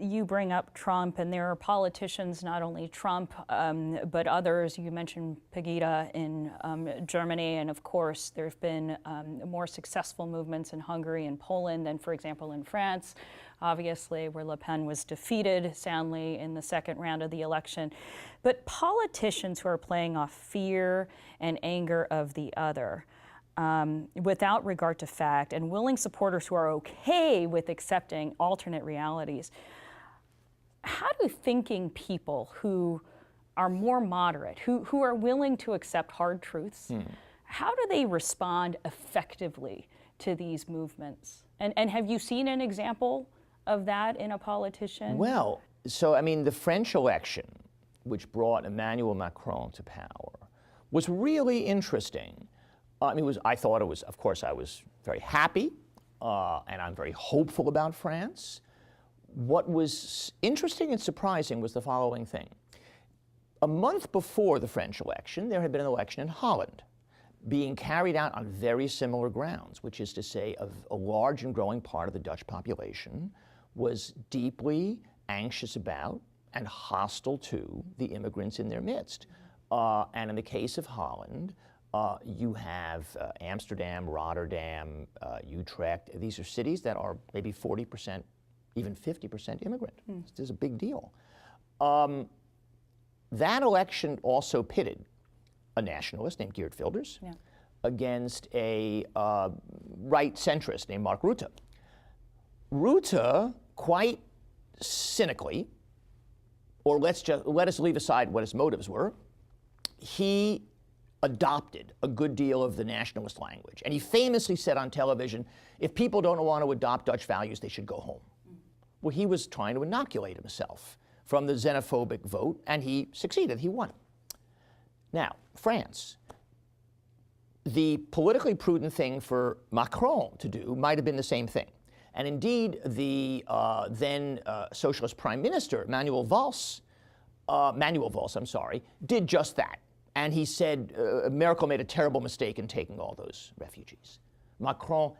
you bring up Trump, and there are politicians, not only Trump, but others. You mentioned Pegida in Germany, and of course, there's been more successful movements in Hungary and Poland than, for example, in France, obviously, where Le Pen was defeated soundly in the second round of the election. But politicians who are playing off fear and anger of the other, without regard to fact, and willing supporters who are okay with accepting alternate realities. How do thinking people who are more moderate, who are willing to accept hard truths, how do they respond effectively to these movements? And have you seen an example of that in a politician? Well, so I mean, the French election, which brought Emmanuel Macron to power, was really interesting. I thought it was, of course, I was very happy, and I'm very hopeful about France. What was interesting and surprising was the following thing. A month before the French election, there had been an election in Holland being carried out on very similar grounds, which is to say a large and growing part of the Dutch population was deeply anxious about and hostile to the immigrants in their midst. And in the case of Holland, you have Amsterdam, Rotterdam, Utrecht. These are cities that are maybe 40%, even 50% immigrant. This is a big deal. That election also pitted a nationalist named Geert Wilders against a right centrist named Mark Rutte. Rutte, quite cynically, or let us leave aside what his motives were, he adopted a good deal of the nationalist language. And he famously said on television, if people don't want to adopt Dutch values, they should go home. Well, he was trying to inoculate himself from the xenophobic vote, and he succeeded. He won. Now, France. The politically prudent thing for Macron to do might have been the same thing. And indeed, the then socialist prime minister, Manuel Valls, did just that. And he said Merkel made a terrible mistake in taking all those refugees. Macron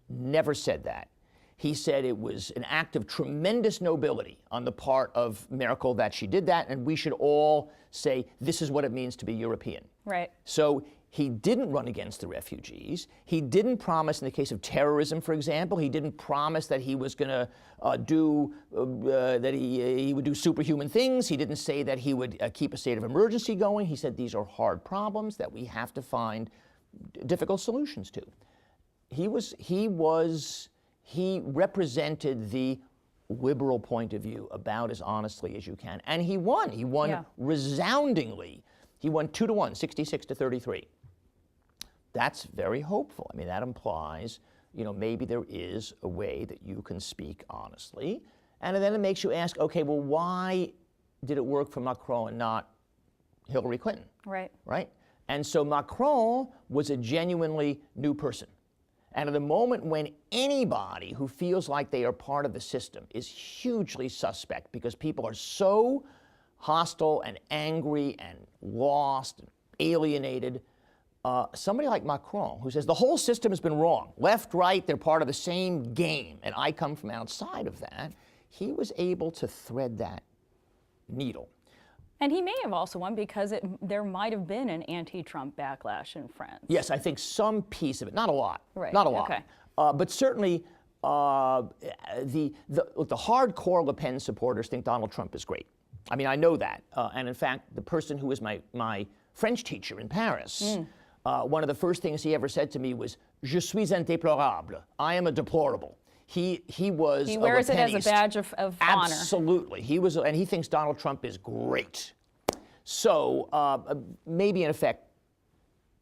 never said that. He said it was an act of tremendous nobility on the part of Merkel that she did that, and we should all say this is what it means to be European. Right. So he didn't run against the refugees. He didn't promise, in the case of terrorism, for example, he didn't promise that he was going to he would do superhuman things. He didn't say that he would keep a state of emergency going. He said these are hard problems that we have to find difficult solutions to. He represented the liberal point of view about as honestly as you can. And he won. He won resoundingly. He won 2-1, 66-33. That's very hopeful. I mean, that implies, maybe there is a way that you can speak honestly. And then it makes you ask, okay, well, why did it work for Macron and not Hillary Clinton? Right. Right? And so Macron was a genuinely new person. And at the moment when anybody who feels like they are part of the system is hugely suspect because people are so hostile and angry and lost and alienated, somebody like Macron, who says the whole system has been wrong, left, right, they're part of the same game, and I come from outside of that, he was able to thread that needle. And he may have also won because there might have been an anti-Trump backlash in France. Yes, I think some piece of it, not a lot, right. Not a lot, okay. But certainly the hardcore Le Pen supporters think Donald Trump is great. I mean, I know that, and in fact, the person who was my French teacher in Paris, one of the first things he ever said to me was, "Je suis un déplorable." I am a deplorable. He was. He wears it as a badge of honor. Absolutely, he was, and he thinks Donald Trump is great. So maybe in effect,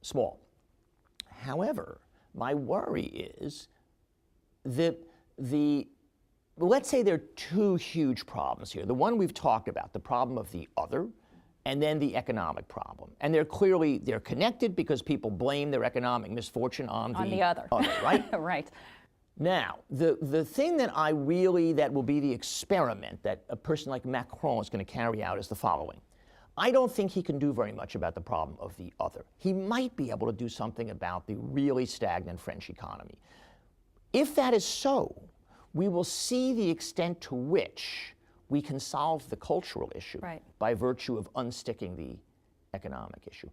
small. However, my worry is that let's say there are two huge problems here. The one we've talked about, the problem of the other, and then the economic problem. And they're connected because people blame their economic misfortune on the other, right? Right. Now, the thing that will be the experiment that a person like Macron is going to carry out is the following. I don't think he can do very much about the problem of the other. He might be able to do something about the really stagnant French economy. If that is so, we will see the extent to which we can solve the cultural issue Right. by virtue of unsticking the economic issue.